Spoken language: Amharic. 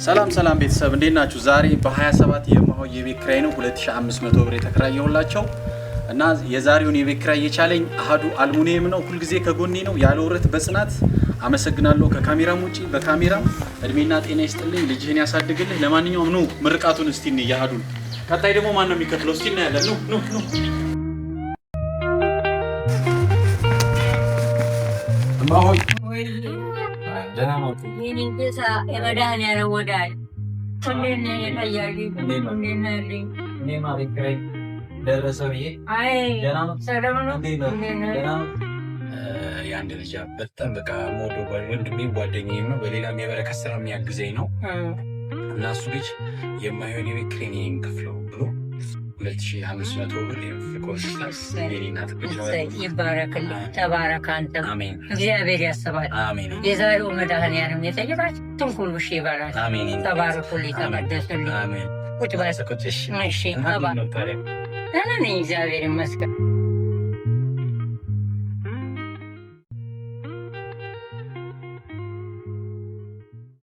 ሰላም ሰላም ቤተሰብ እንዴት ናችሁ? ዛሬ በ27 የማሆይ የቤት ኪራይ ነው 2500 ብር የተከራየሁላቸው እና የዛሬውን የቤት ኪራይ የቻለኝ አሃዱ አልሙኒየም ነው። ሁሉ ጊዜ ከጎኔ ነው ያለ ወረት በጽናት አመሰግናለሁ። ከካሜራም ውጪ በካሜራም እድሜና ጤና ይስጥልኝ፣ ልጅህን ያሳድግልህ። ለማንኛውም ኑ ምርቃቱን እስቲ እንያሃዱን። ቀጣይ ደግሞ ማን ነው የሚከፍለው? እስቲ እናያለን። ኑ ማሆይ ደህና ነው። ይሄን እንግዲህ የመዳን ያለው ወዳጅ ሁሌም የታያጊ ሁሌም ነልኝ እኔ ማለት ከይ ደረሰው ይሄ አይ ደህና ነው። ሰላም ነው። ደህና ነው። የአንድ ልጅ በጣም በቃ ሞዶ ወንድሜ ጓደኛዬ ነው። በሌላም የበረከት ስራ የሚያግዘኝ ነው እና እሱ ልጅ የማይሆን የቤት ኪራይን ከፍለው ብሎ 2500 ብር የፍቆስታስ የኔና ተቀበለ። ይባረክልህ፣ ተባረክ። አንተ አሜን። እግዚአብሔር ያስባል። አሜን። የዛሬው መድኃኒዓለም የጠየቃችሁትን ሁሉ እሺ ይበላል። አሜን። ተባረኩልኝ፣ ተቀደሱልኝ። አሜን። ቁጭ በል። እሺ አባ ደህና ነኝ፣ እግዚአብሔር ይመስገን።